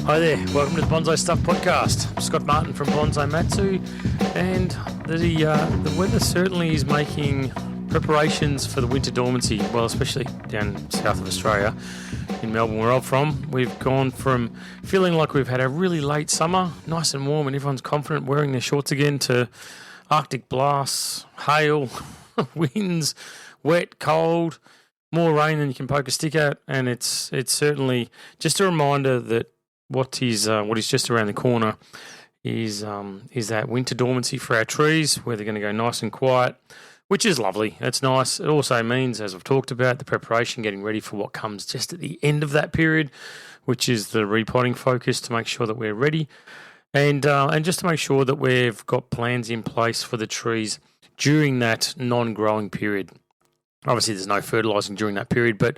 Hi there, welcome to the Bonsai Stuff podcast. I'm Scott Martin from Bonsai Matsu, and the weather certainly is making preparations for the winter dormancy, well, especially down south of Australia, in Melbourne where I'm from. We've gone from feeling like we've had a really late summer, nice and warm and everyone's confident wearing their shorts again, to Arctic blasts, hail, winds, wet, cold, more rain than you can poke a stick at, and it's certainly just a reminder that what is just around the corner is that winter dormancy for our trees, where they're going to go nice and quiet, which is lovely. It's nice. It also means, as I've talked about, the preparation, getting ready for what comes just at the end of that period, which is the repotting focus, to make sure that we're ready, and just to make sure that we've got plans in place for the trees during that non-growing period. Obviously, there's no fertilising during that period, but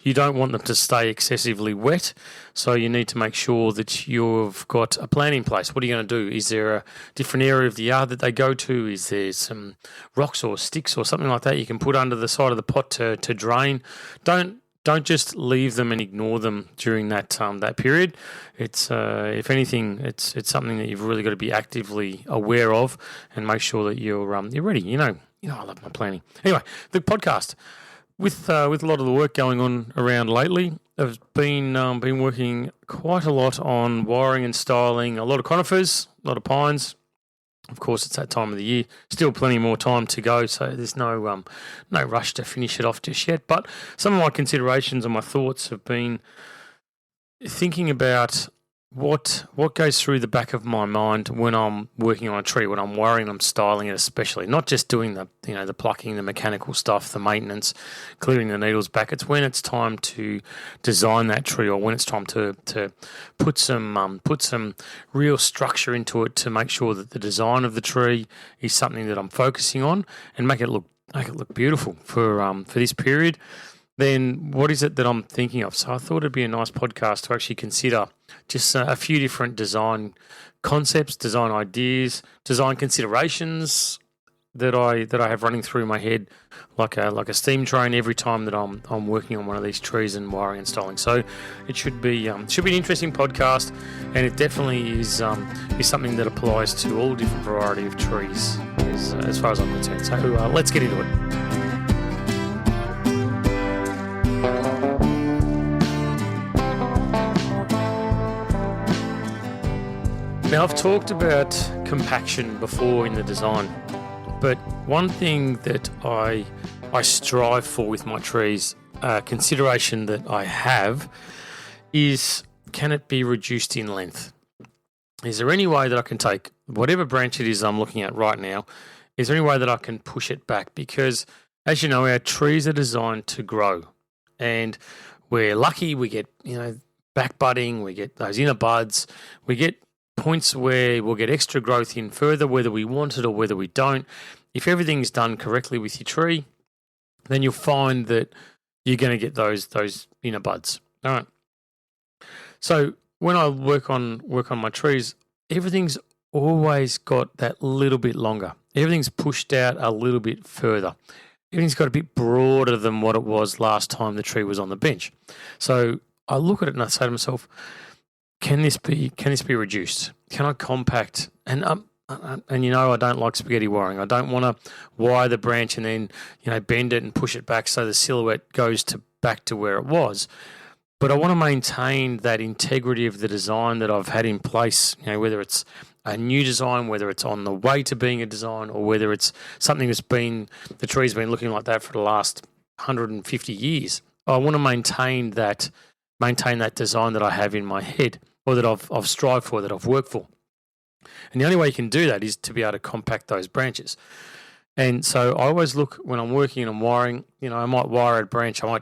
you don't want them to stay excessively wet, so you need to make sure that you've got a plan in place. What are you going to do? Is there a different area of the yard that they go to? Is there some rocks or sticks or something like that you can put under the side of the pot to drain? Don't just leave them and ignore them during that period. It's if anything, it's something that you've really got to be actively aware of and make sure that you're ready. You know, I love my planning. Anyway, the podcast with a lot of the work going on around lately, I've been working quite a lot on wiring and styling a lot of conifers, a lot of pines. Of course, it's that time of the year. Still plenty more time to go, so there's no rush to finish it off just yet. But some of my considerations and my thoughts have been thinking about what goes through the back of my mind when I'm working on a tree, when I'm wiring, I'm styling it, especially not just doing the plucking, the mechanical stuff, the maintenance, clearing the needles back. It's when it's time to design that tree, or when it's time to put some real structure into it, to make sure that the design of the tree is something that I'm focusing on and make it look beautiful for this period. Then what is it that I'm thinking of? So I thought it'd be a nice podcast to actually consider just a few different design concepts, design ideas, design considerations that I have running through my head like a steam train every time that I'm working on one of these trees and wiring and styling. So it should be an interesting podcast, and it definitely is something that applies to all different variety of trees as far as I'm concerned. So let's get into it. Now, I've talked about compaction before in the design, but one thing that I strive for with my trees, consideration that I have, is, can it be reduced in length? Is there any way that I can take whatever branch it is I'm looking at right now, is there any way that I can push it back? Because, as you know, our trees are designed to grow, and we're lucky we get, back budding, we get those inner buds, we get points where we'll get extra growth in further, whether we want it or whether we don't. If everything's done correctly with your tree, then you'll find that you're going to get those inner buds. All right. So when I work on my trees, everything's always got that little bit longer. Everything's pushed out a little bit further. Everything's got a bit broader than what it was last time the tree was on the bench. So I look at it and I say to myself, Can this be reduced? Can I compact? And I don't like spaghetti wiring. I don't want to wire the branch and then bend it and push it back so the silhouette goes back to where it was. But I want to maintain that integrity of the design that I've had in place. Whether it's a new design, whether it's on the way to being a design, or whether it's something the tree's been looking like that for the last 150 years. I want to maintain that design that I have in my head, or that I've strived for, that I've worked for. And the only way you can do that is to be able to compact those branches. And so I always look, when I'm working and I'm wiring, I might wire a branch. I'll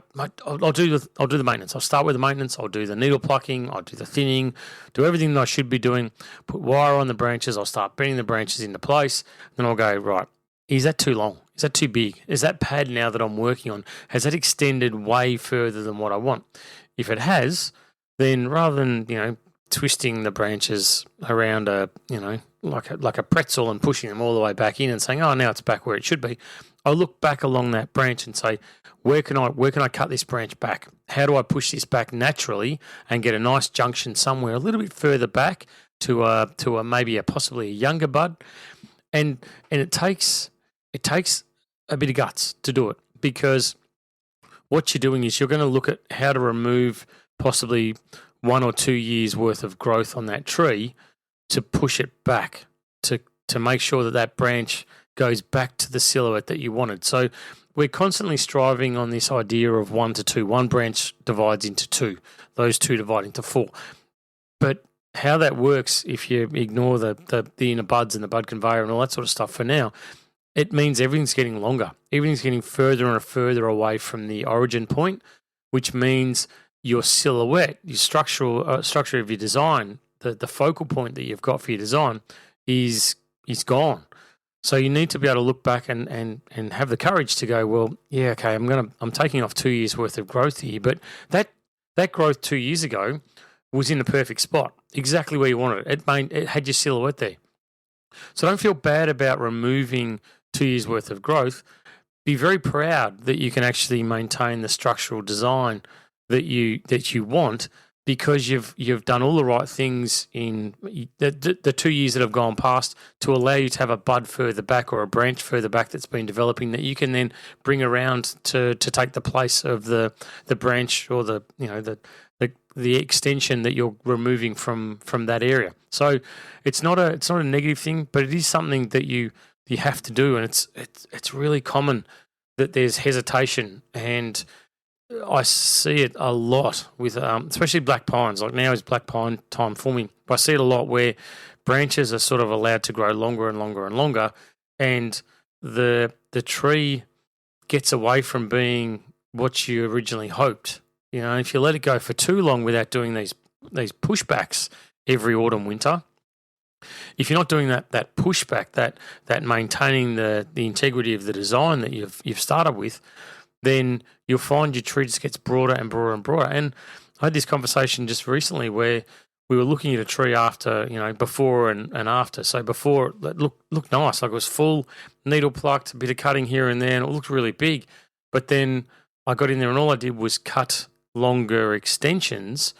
do the maintenance. I'll start with the maintenance. I'll do the needle plucking. I'll do the thinning. Do everything that I should be doing. Put wire on the branches. I'll start bending the branches into place. Then I'll go, right, is that too long? Is that too big? Is that pad now that I'm working on, has that extended way further than what I want? If it has, then rather than twisting the branches around a like a pretzel and pushing them all the way back in and saying, oh, now it's back where it should be. I look back along that branch and say, where can I cut this branch back? How do I push this back naturally and get a nice junction somewhere a little bit further back to a maybe possibly a younger bud? And it takes a bit of guts to do it, because what you're doing is you're going to look at how to remove possibly 1 or 2 years worth of growth on that tree to push it back, to make sure that branch goes back to the silhouette that you wanted. So we're constantly striving on this idea of 1 to 2. One branch divides into 2, those 2 divide into 4. But how that works, if you ignore the inner buds and the bud conveyor and all that sort of stuff for now, it means everything's getting longer. Everything's getting further and further away from the origin point, which means your silhouette, your structure of your design, the focal point that you've got for your design is gone. So you need to be able to look back and have the courage to go, well, yeah, okay, I'm taking off 2 years worth of growth here, but that growth 2 years ago was in the perfect spot, exactly where you wanted it. It had your silhouette there. So don't feel bad about removing 2 years worth of growth. Be very proud that you can actually maintain the structural design that you want, because you've done all the right things in the 2 years that have gone past to allow you to have a bud further back or a branch further back that's been developing that you can then bring around to take the place of the branch or the extension that you're removing from that area. So it's not a negative thing, but it is something that you have to do, and it's really common that there's hesitation, and I see it a lot with especially black pines. Like now is black pine time for me. I see it a lot where branches are sort of allowed to grow longer and longer and longer, and the tree gets away from being what you originally hoped. You know, if you let it go for too long without doing these pushbacks every autumn, winter, if you're not doing that pushback, that maintaining the integrity of the design that you've started with, then you'll find your tree just gets broader and broader and broader. And I had this conversation just recently where we were looking at a tree after, before and after. So before it looked nice, like it was full, needle plucked, a bit of cutting here and there, and it looked really big. But then I got in there and all I did was cut longer extensions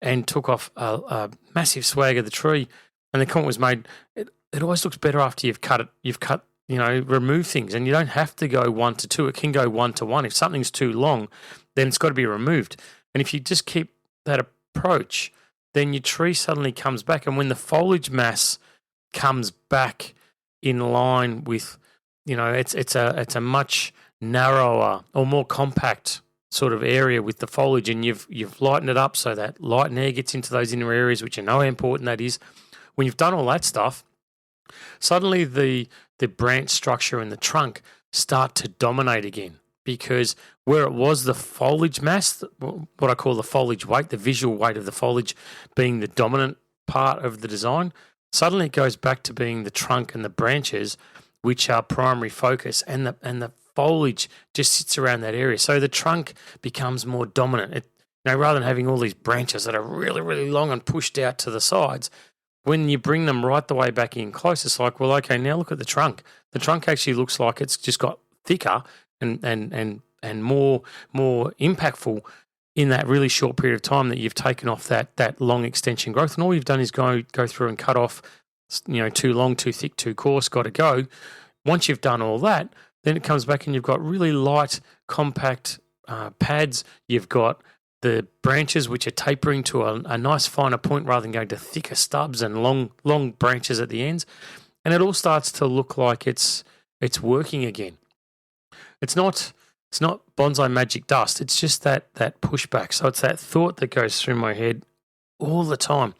and took off a massive swag of the tree. And the comment was made, it always looks better after you've cut it. Remove things, and you don't have to go 1 to 2. It can go 1 to 1. If something's too long, then it's got to be removed. And if you just keep that approach, then your tree suddenly comes back. And when the foliage mass comes back in line with, it's a much narrower or more compact sort of area with the foliage, and you've lightened it up so that light and air gets into those inner areas, which you know how important that is. When you've done all that stuff, suddenly the branch structure and the trunk start to dominate again, because where it was the foliage mass, what I call the foliage weight, the visual weight of the foliage being the dominant part of the design, suddenly it goes back to being the trunk and the branches, which are primary focus, and the foliage just sits around that area. So the trunk becomes more dominant. Rather than having all these branches that are really, really long and pushed out to the sides, when you bring them right the way back in close, it's like, well, okay, now look at the trunk. The trunk actually looks like it's just got thicker and more impactful in that really short period of time that you've taken off that long extension growth. And all you've done is go through and cut off, too long, too thick, too coarse, got to go. Once you've done all that, then it comes back and you've got really light, compact pads. You've got the branches which are tapering to a nice finer point rather than going to thicker stubs and long branches at the ends. And it all starts to look like it's working again. It's not bonsai magic dust. It's just that pushback. So it's that thought that goes through my head all the time.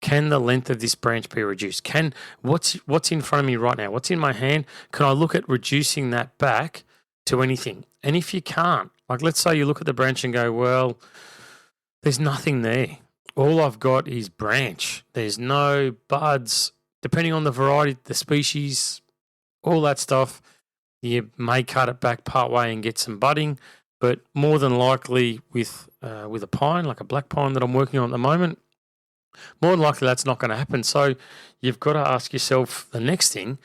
Can the length of this branch be reduced? What's in front of me right now? What's in my hand? Can I look at reducing that back to anything? And if you can't, like let's say you look at the branch and go, well, there's nothing there. All I've got is branch. There's no buds. Depending on the variety, the species, all that stuff, you may cut it back part way and get some budding. But more than likely with a pine, like a black pine that I'm working on at the moment, more than likely that's not going to happen. So you've got to ask yourself the next thing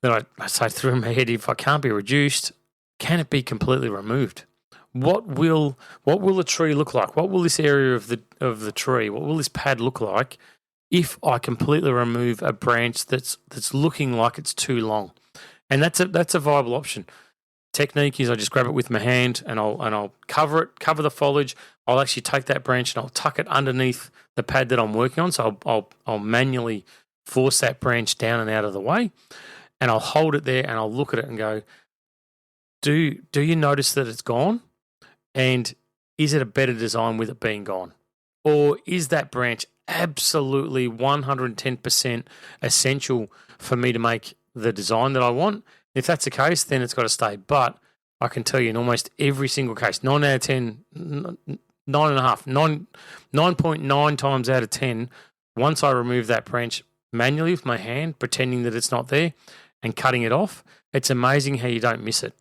that I say through my head: if I can't be reduced, can it be completely removed? What will a tree look like? What will this area of the tree? What will this pad look like if I completely remove a branch that's looking like it's too long? And that's a viable option. Technique is I just grab it with my hand and I'll cover the foliage. I'll actually take that branch and I'll tuck it underneath the pad that I'm working on. So I'll manually force that branch down and out of the way, and I'll hold it there and I'll look at it and go, do you notice that it's gone? And is it a better design with it being gone? Or is that branch absolutely 110% essential for me to make the design that I want? If that's the case, then it's got to stay. But I can tell you in almost every single case, 9 out of 10, 9.9 times out of 10, once I remove that branch manually with my hand, pretending that it's not there and cutting it off, it's amazing how you don't miss it.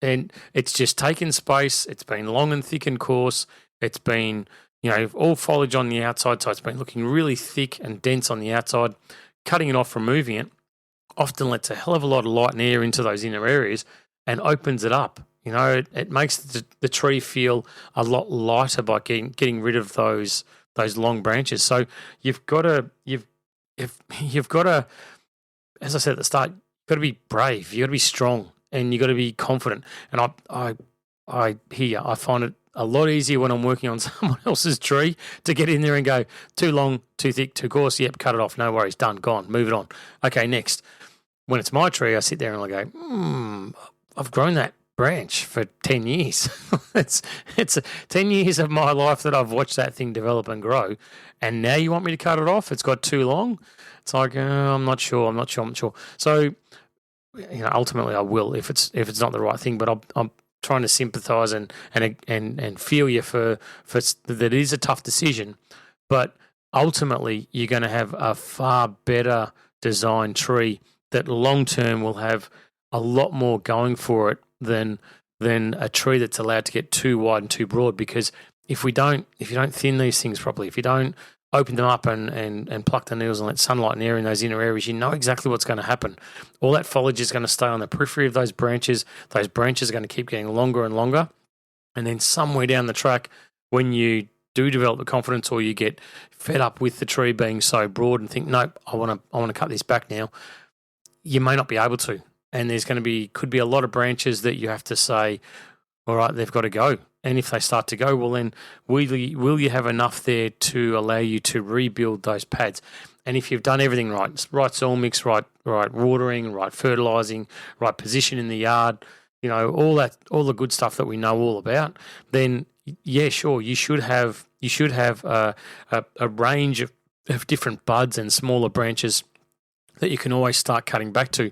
And it's just taken space. It's been long and thick and coarse. It's been, all foliage on the outside, so it's been looking really thick and dense on the outside. Cutting it off, removing it, often lets a hell of a lot of light and air into those inner areas and opens it up. It makes the tree feel a lot lighter by getting rid of those long branches. So you've got to, as I said at the start, you've got to be brave. You've got to be strong. And you got to be confident. And I hear you. I find it a lot easier when I'm working on someone else's tree to get in there and go, too long, too thick, too coarse. Yep, cut it off. No worries. Done. Gone. Move it on. Okay, next. When it's my tree, I sit there and I go, I've grown that branch for 10 years. it's 10 years of my life that I've watched that thing develop and grow. And now you want me to cut it off? It's got too long. It's like, I'm not sure. So, ultimately I will if it's not the right thing, but I'm trying to sympathise and feel you for that it is a tough decision, but ultimately you're going to have a far better designed tree that long term will have a lot more going for it than a tree that's allowed to get too wide and too broad. Because if you don't thin these things properly, if you don't open them up and pluck the needles and let sunlight and air in those inner areas, you know exactly what's going to happen. All that foliage is going to stay on the periphery of those branches. Those branches are going to keep getting longer and longer. And then somewhere down the track, when you do develop the confidence or you get fed up with the tree being so broad and think, nope, I want to cut this back now, you may not be able to. And there's could be a lot of branches that you have to say, all right, they've got to go. And if they start to go, well, then will you have enough there to allow you to rebuild those pads? And if you've done everything right soil mix, right watering, right fertilizing, right position in the yard, all the good stuff that we know all about, then yeah, sure, you should have a range of different buds and smaller branches that you can always start cutting back to.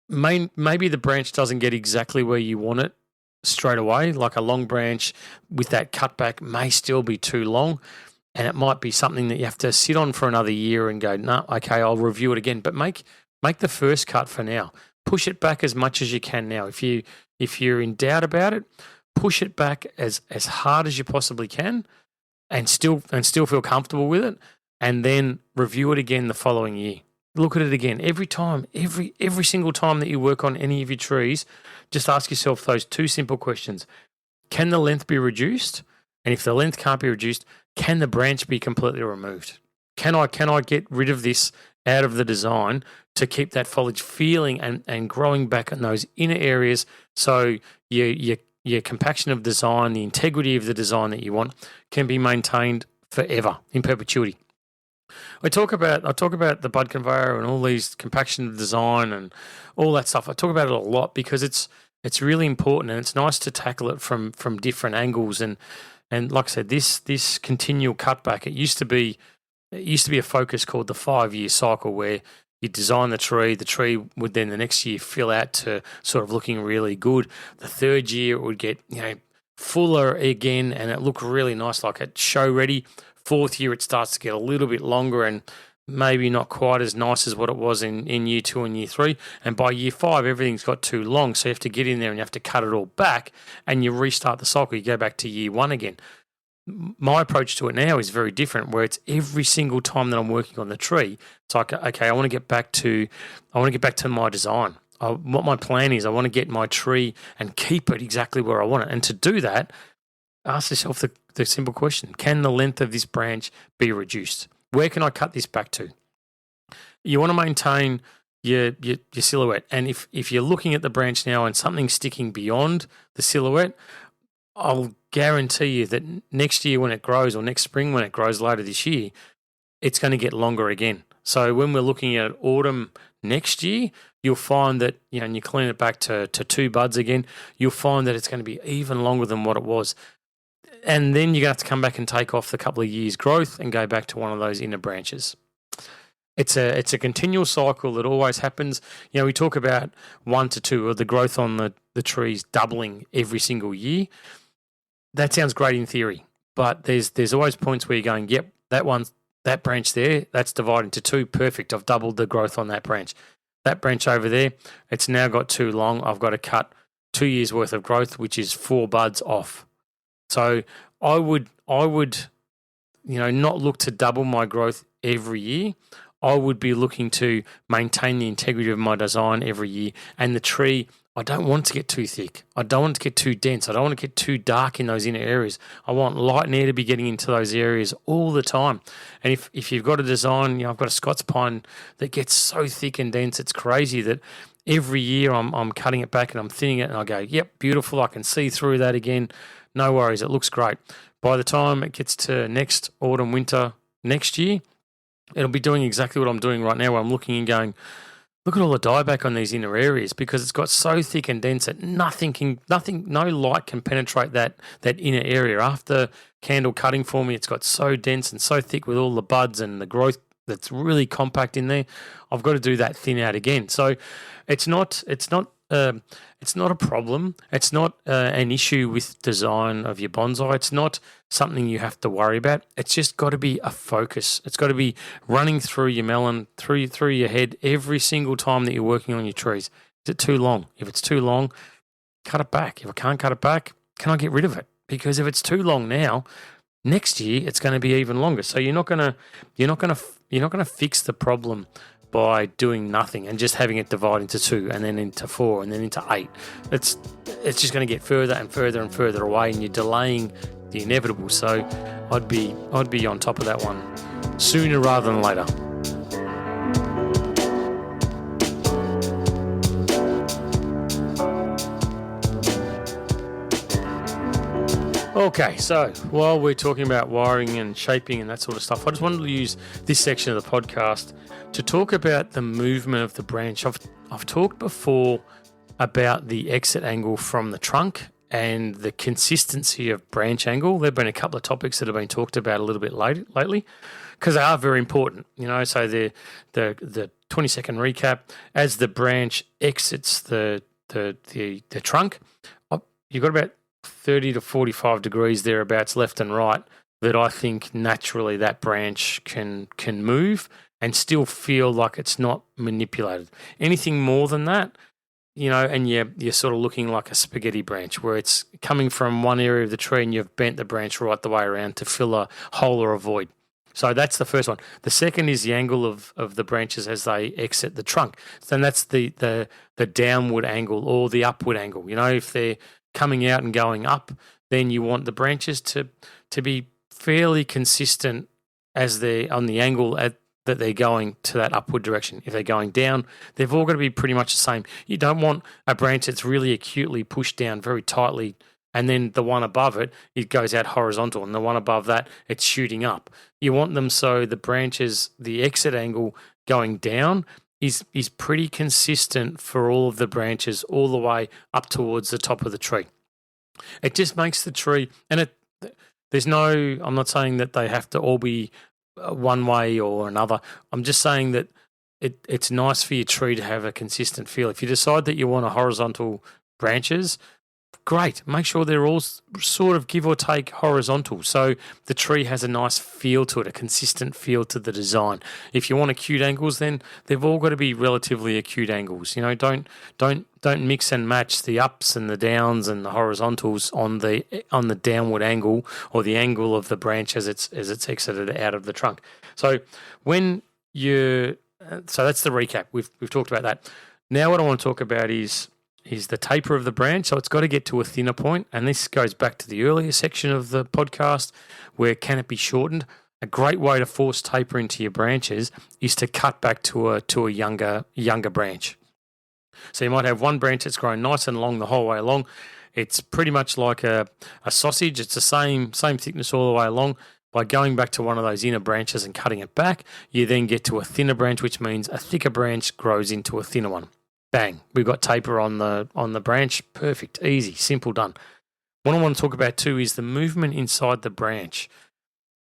Maybe the branch doesn't get exactly where you want it straight away, like a long branch with that cutback may still be too long, and it might be something that you have to sit on for another year and go, no, okay, I'll review it again. But make the first cut for now. Push it back as much as you can now. If you're in doubt about it, push it back as hard as you possibly can, and still feel comfortable with it, and then review it again the following year. Look at it again every time, every single time that you work on any of your trees. Just ask yourself those two simple questions. Can the length be reduced? And if the length can't be reduced, can the branch be completely removed? Can I get rid of this out of the design to keep that foliage feeling and growing back in those inner areas, so your compaction of design, the integrity of the design that you want, can be maintained forever, in perpetuity. I talk about the bud conveyor and all these compaction of design and all that stuff. I talk about it a lot because it's really important, and it's nice to tackle it from different angles. And like I said, this continual cutback, it used to be a focus called the 5-year cycle, where you design the tree would then the next year fill out to sort of looking really good. The third year it would get fuller again, and it looked really nice, like it's show ready. Fourth year, it starts to get a little bit longer and maybe not quite as nice as what it was in year 2 and year 3. And by year 5, everything's got too long. So you have to get in there and you have to cut it all back, and you restart the cycle. You go back to year 1 again. my approach to it now is very different, where it's every single time that I'm working on the tree, it's like, okay, I want to get back to my design. What my plan is, I want to get my tree and keep it exactly where I want it. And to do that, ask yourself the simple question: can the length of this branch be reduced? Where can I cut this back to? You want to maintain your silhouette, and if you're looking at the branch now and something's sticking beyond the silhouette, I'll guarantee you that next year when it grows, or next spring when it grows later this year, it's going to get longer again. So when we're looking at autumn next year, you'll find that, and you clean it back to 2 buds again, you'll find that it's going to be even longer than what it was. And then you're going to have to come back and take off the couple of years' growth and go back to one of those inner branches. It's a continual cycle that always happens. We talk about 1 to 2, or the growth on the trees doubling every single year. That sounds great in theory, but there's always points where you're going, yep, that branch there, that's divided into 2, perfect. I've doubled the growth on that branch. That branch over there, it's now got too long. I've got to cut 2 years worth of growth, which is 4 buds off. So I would not look to double my growth every year. I would be looking to maintain the integrity of my design every year. And the tree, I don't want it to get too thick. I don't want it to get too dense. I don't want to get too dark in those inner areas. I want light and air to be getting into those areas all the time. And if you've got a design, I've got a Scots pine that gets so thick and dense, it's crazy that every year I'm cutting it back and I'm thinning it, and I go, yep, beautiful. I can see through that again. No worries. It looks great. By the time it gets to next autumn, winter, next year, it'll be doing exactly what I'm doing right now, where I'm looking and going, look at all the dieback on these inner areas, because it's got so thick and dense that no light can penetrate that inner area. After candle cutting for me, it's got so dense and so thick with all the buds and the growth that's really compact in there. I've got to do that thin out again. So it's not a problem. It's not an issue with design of your bonsai. It's not something you have to worry about. It's just got to be a focus. It's got to be running through your melon, through your head every single time that you're working on your trees. Is it too long? If it's too long, cut it back. If I can't cut it back, can I get rid of it? Because if it's too long now, next year it's going to be even longer. So you're not going to fix the problem by doing nothing and just having it divide into 2 and then into 4 and then into 8. It's just going to get further and further and further away, and you're delaying the inevitable. So I'd be on top of that one sooner rather than later. Okay, so while we're talking about wiring and shaping and that sort of stuff, I just wanted to use this section of the podcast to talk about the movement of the branch. I've talked before about the exit angle from the trunk and the consistency of branch angle. There have been a couple of topics that have been talked about a little bit lately, because they are very important. So the 20-second recap: as the branch exits the trunk, you've got about 30 to 45 degrees thereabouts left and right that I think naturally that branch can move and still feel like it's not manipulated. Anything more than that, and you're sort of looking like a spaghetti branch, where it's coming from one area of the tree and you've bent the branch right the way around to fill a hole or a void. So that's the first one. The second is the angle of the branches as they exit the trunk. Then that's the downward angle or the upward angle. If they're coming out and going up, then you want the branches to be fairly consistent as they're on the angle that they're going to that upward direction. If they're going down, they've all got to be pretty much the same. You don't want a branch that's really acutely pushed down very tightly, and then the one above it goes out horizontal, and the one above that, it's shooting up. You want them so the branches, the exit angle going down is pretty consistent for all of the branches all the way up towards the top of the tree. It just makes the tree, and I'm not saying that they have to all be one way or another. I'm just saying that it's nice for your tree to have a consistent feel. If you decide that you want a horizontal branches, great. Make sure they're all sort of give or take horizontal, so the tree has a nice feel to it, a consistent feel to the design. If you want acute angles, then they've all got to be relatively acute angles. Don't mix and match the ups and the downs and the horizontals on the downward angle or the angle of the branch as it's exited out of the trunk. So so that's the recap. We've talked about that. Now what I want to talk about is the taper of the branch. So it's got to get to a thinner point, and this goes back to the earlier section of the podcast where can it be shortened? A great way to force taper into your branches is to cut back to a younger branch. So you might have one branch that's grown nice and long the whole way along. It's pretty much like a sausage. It's the same thickness all the way along. By going back to one of those inner branches and cutting it back, you then get to a thinner branch, which means a thicker branch grows into a thinner one. Bang, we've got taper on the branch. Perfect, easy, simple, done. What I want to talk about too is the movement inside the branch.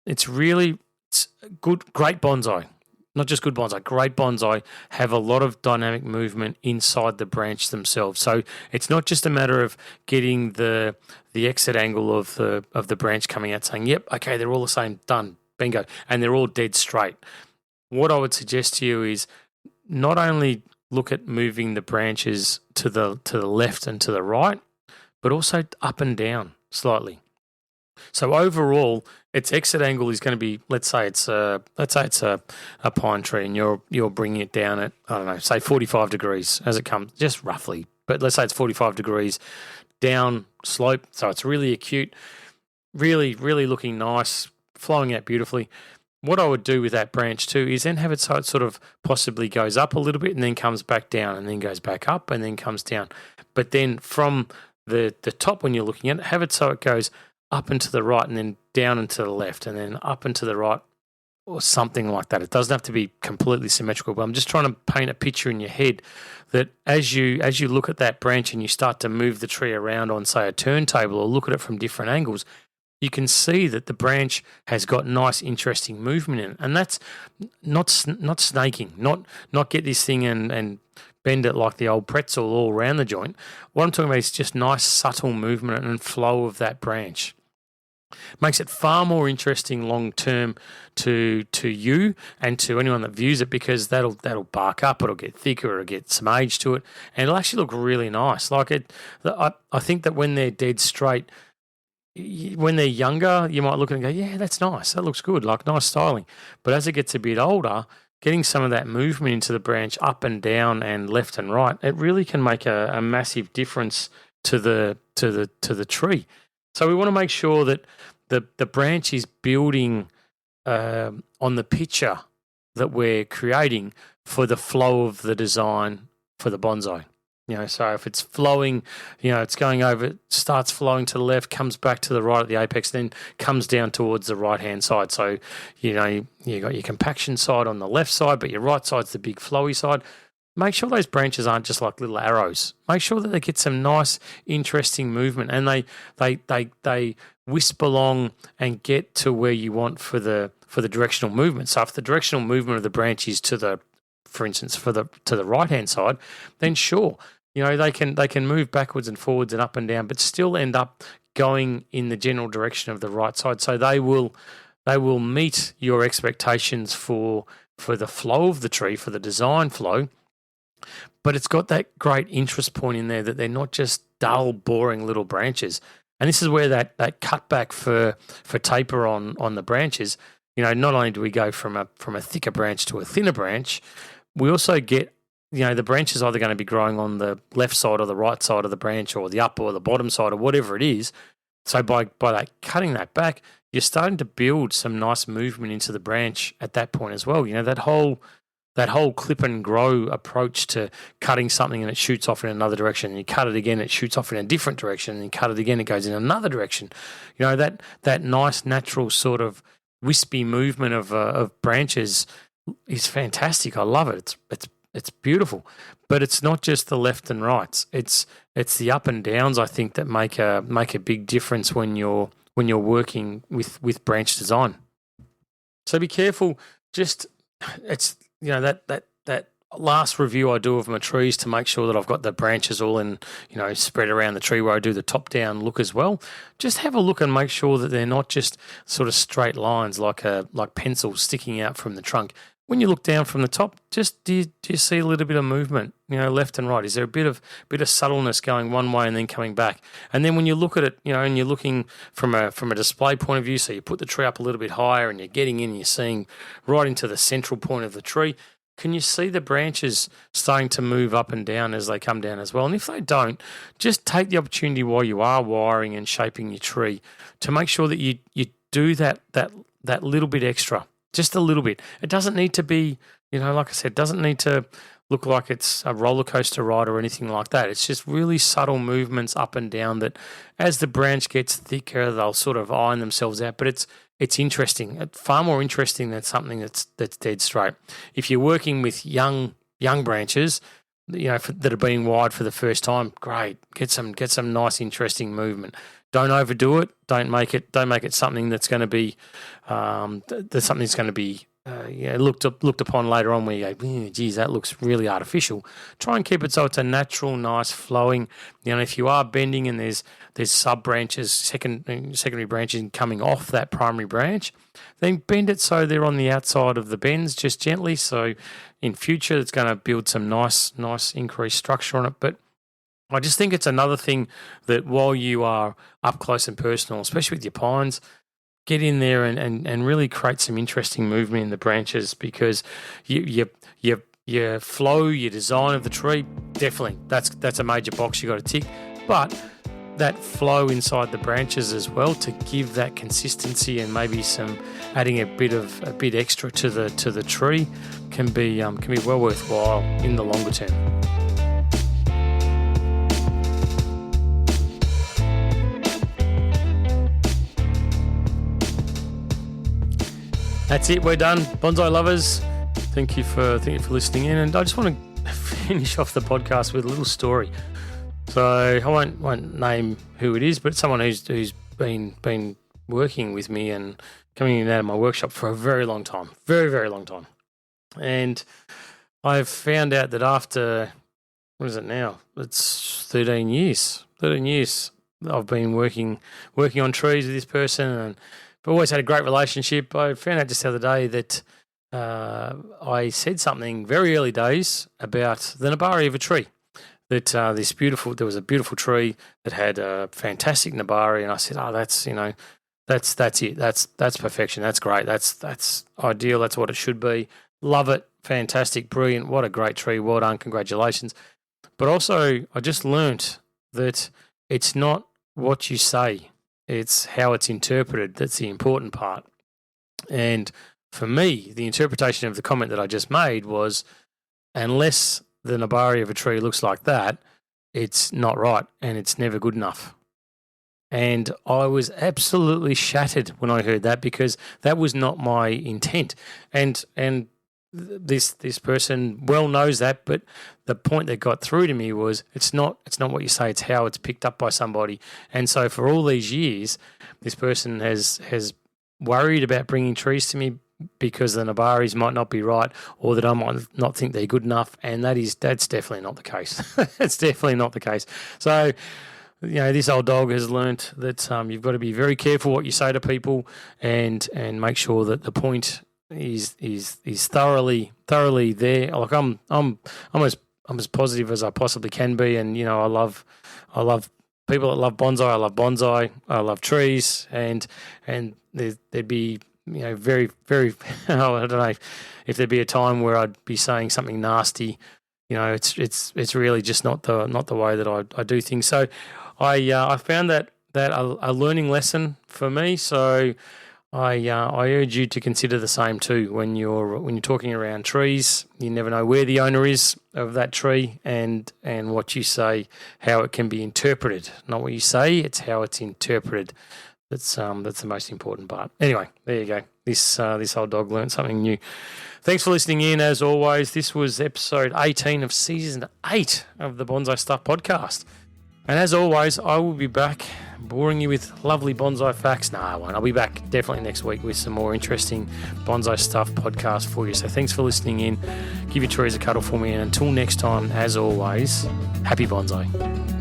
It's good, great bonsai. Not just good bonsai, great bonsai have a lot of dynamic movement inside the branch themselves. So it's not just a matter of getting the exit angle of the branch coming out saying, yep, okay, they're all the same, done, bingo, and they're all dead straight. What I would suggest to you is not only look at moving the branches to the left and to the right, but also up and down slightly. So overall, its exit angle is going to be, let's say it's a pine tree, and you're bringing it down at, I don't know, say 45 degrees as it comes, just roughly. But let's say it's 45 degrees down slope, so it's really acute, really, really looking nice, flowing out beautifully. What I would do with that branch too is then have it so it sort of possibly goes up a little bit and then comes back down and then goes back up and then comes down. But then from the top when you're looking at it, have it so it goes up and to the right and then down and to the left and then up and to the right or something like that. It doesn't have to be completely symmetrical, but I'm just trying to paint a picture in your head that as you look at that branch and you start to move the tree around on, say, a turntable or look at it from different angles, you can see that the branch has got nice, interesting movement in it. And that's not snaking, not get this thing and bend it like the old pretzel all around the joint. What I'm talking about is just nice, subtle movement and flow of that branch. Makes it far more interesting long term to you and to anyone that views it, because that'll bark up, it'll get thicker, it'll get some age to it, and it'll actually look really nice. Like I think that when they're dead straight, when they're younger, you might look and go, yeah, that's nice, that looks good, like nice styling. But as it gets a bit older, getting some of that movement into the branch up and down and left and right, it really can make a massive difference to the tree. So we want to make sure that the branch is building on the picture that we're creating for the flow of the design for the bonsai. So if it's flowing, it's going over, starts flowing to the left, comes back to the right at the apex, then comes down towards the right-hand side. So, you got your compaction side on the left side, but your right side's the big flowy side. Make sure those branches aren't just like little arrows. Make sure that they get some nice, interesting movement, and they wisp along and get to where you want for the directional movement. So if the directional movement of the branch is for instance, to the right-hand side, then sure, they can move backwards and forwards and up and down, but still end up going in the general direction of the right side. So they will meet your expectations for the flow of the tree, for the design flow. But it's got that great interest point in there that they're not just dull, boring little branches. And this is where that cutback for taper on the branches, not only do we go from a thicker branch to a thinner branch, we also get, the branch is either going to be growing on the left side or the right side of the branch, or the up or the bottom side, or whatever it is. So by cutting that back, you're starting to build some nice movement into the branch at that point as well. That whole clip and grow approach to cutting something and it shoots off in another direction, and you cut it again, it shoots off in a different direction, and you cut it again, it goes in another direction. That nice natural sort of wispy movement of branches is fantastic. I love it. It's beautiful. But it's not just the left and rights. It's the up and downs, I think, that make a big difference when you're working with branch design. So be careful. Just it's that last review I do of my trees to make sure that I've got the branches all in, spread around the tree where I do the top down look as well. Just have a look and make sure that they're not just sort of straight lines like pencils sticking out from the trunk. When you look down from the top, just do you see a little bit of movement, left and right? Is there a bit of subtleness going one way and then coming back? And then when you look at it, and you're looking from a display point of view, so you put the tree up a little bit higher and you're getting in, you're seeing right into the central point of the tree. Can you see the branches starting to move up and down as they come down as well? And if they don't, just take the opportunity while you are wiring and shaping your tree to make sure that you do that little bit extra. Just a little bit. It doesn't need to be, like I said, doesn't need to look like it's a roller coaster ride or anything like that. It's just really subtle movements up and down that as the branch gets thicker, they'll sort of iron themselves out. But it's interesting, far more interesting than something that's dead straight. If you're working with young branches, that are being wired for the first time, great. Get some nice, interesting movement. Don't overdo it. Don't make it something that's going to be looked upon later on where you go, geez, that looks really artificial. Try and keep it so it's a natural, nice flowing. If you are bending and there's sub branches, secondary branches coming off that primary branch, then bend it so they're on the outside of the bends just gently. So in future, it's going to build some nice increased structure on it. But I just think it's another thing that while you are up close and personal, especially with your pines, get in there and really create some interesting movement in the branches, because your flow, your design of the tree, definitely that's a major box you got to tick. But that flow inside the branches as well, to give that consistency and maybe some adding a bit extra to the tree can be well worthwhile in the longer term. That's it. We're done, bonsai lovers. Thank you for listening in, and I just want to finish off the podcast with a little story. So I won't name who it is, but it's someone who's been working with me and coming in and out of my workshop for a very long time, very, very long time. And I've found out that after, what is it now? It's 13 years. 13 years I've been working on trees with this person, and I've always had a great relationship. I found out just the other day that I said something very early days about the nabari of a tree. That there was a beautiful tree that had a fantastic nabari, and I said, that's it, that's perfection, that's great, that's ideal, that's what it should be. Love it, fantastic, brilliant, what a great tree, well done, congratulations. But also, I just learnt that it's not what you say, it's how it's interpreted that's the important part. And for me, the interpretation of the comment that I just made was, unless the nabari of a tree looks like that, it's not right and it's never good enough. And I was absolutely shattered when I heard that, because that was not my intent. And this person well knows that, but the point that got through to me was it's not what you say, it's how it's picked up by somebody. And so for all these years, this person has worried about bringing trees to me because the nabaris might not be right, or that I might not think they're good enough, and that's definitely not the case. It's definitely not the case. So, this old dog has learnt that you've got to be very careful what you say to people, and make sure that the point is thoroughly there. Like I'm as positive as I possibly can be, and I love people that love bonsai. I love bonsai. I love trees, and there'd be very, very, I don't know if there'd be a time where I'd be saying something nasty. It's really just not the way that I do things. So I found that a learning lesson for me. So I urge you to consider the same too when you're talking around trees. You never know where the owner is of that tree, and what you say, how it can be interpreted. Not what you say, it's how it's interpreted. That's the most important part. Anyway, there you go. This old dog learned something new. Thanks for listening in. As always, this was episode 18 of season 8 of the Bonsai Stuff podcast. And as always, I will be back boring you with lovely bonsai facts. No, I won't. I'll be back definitely next week with some more interesting bonsai stuff podcast for you. So thanks for listening in. Give your trees a cuddle for me. And until next time, as always, happy bonsai.